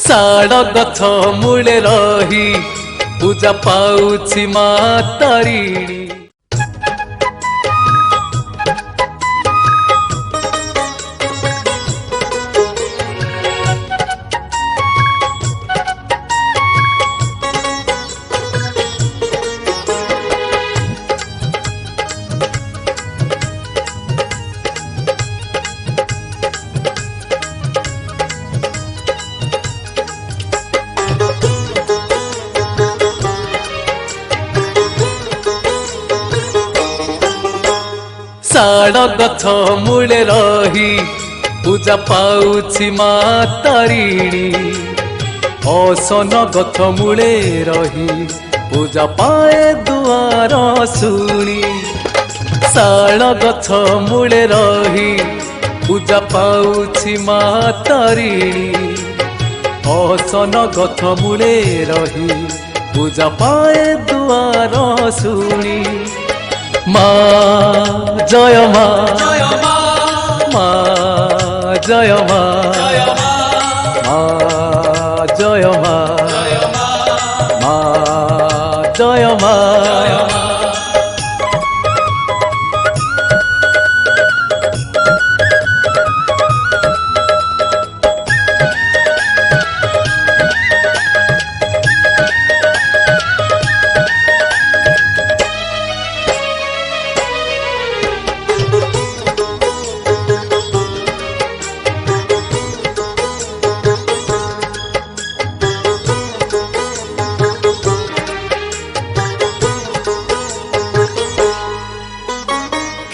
साड़ गछ मूले रही पूजा पाउछि मा तारिणी। साड़ गछ मूले रही पूजा पाउछि मा तारिणी। असन गछ मूले रही पूजा पाए दुआर शुणी। साड़ गछ मूले रही पूजा पाउछि मा तारिणी। असन गछ मूले रही पूजा पाए दुआर शुणी। माँ जय माँ माँ जय माँ माँ जय माँ माँ जय माँ।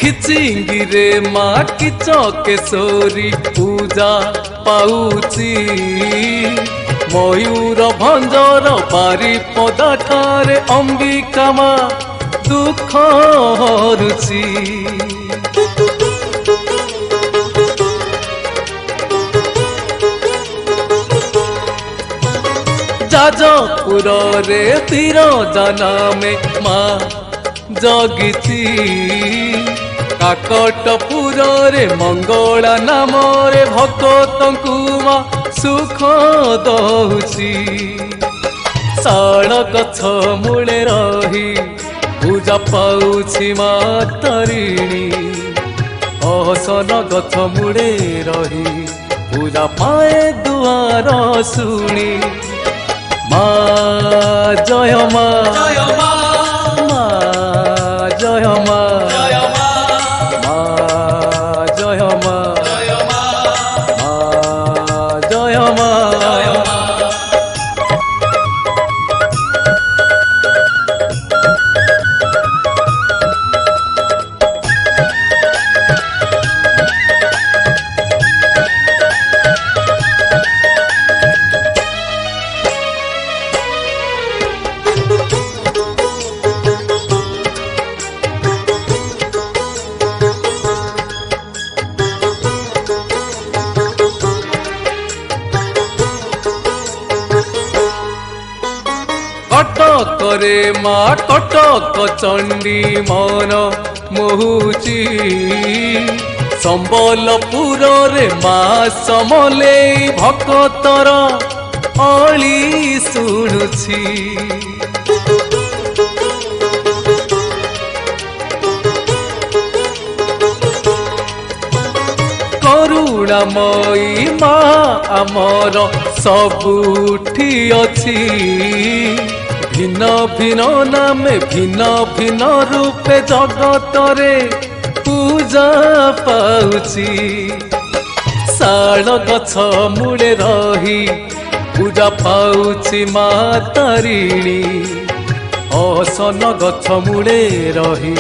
खिचिंगिरे माँ की चौकेश्वरी पूजा पाउची। मयूर भंजर बारिपदा ठारे अंबिका माँ दुख हरुची। जाजपुर रे तीरजाना में माँ जगिची। काकटपुर रे मंगला नाम रे भक्तंकु माँ सुख दउची। साड़ गछ मूले रही पूजा पाउछि मा तारिणी। असन गछ मूले रही पूजा पाए दुआर शुणी। माँ जय माँ माँ जय माँ करे माँ कटक चंडी मन मोहुची। संबलपुर रे माँ समले भक्तर अली शुणुची। करुणामयी माँ आमर सबुठी अछि। भिन्न भिन्न नाम भिन्न भिन्न रूपे जगत रे पूजा पाउची। साड़ गछ मूले रही पूजा पाउछि मा तारिणी। असन गछ मूले रही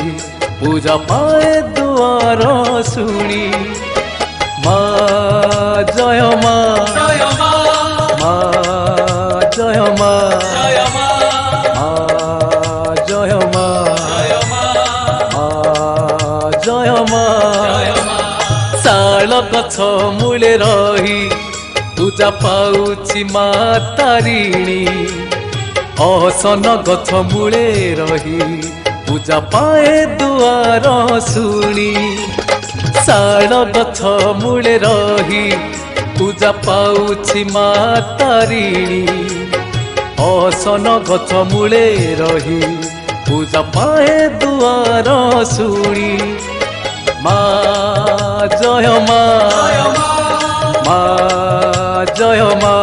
पूजा पाए दुआर शुणी। माँ जय माँ माँ जय माँ गछ मूले रही पूजा पाउछि मा तारिणी। असन गछ मूले रही पूजा पाए दुआर शुणी। साड़ गछ मूले रही ପୂଜା ପାଉଛି ମା ତାରିଣୀ ଅସନ ଗଛ ମୂଳେ ରହି ପୂଜା ପାଏ ଦୁଆର ଶୁଣି ମା ଜୟ ମା ମା ଜୟ ମା।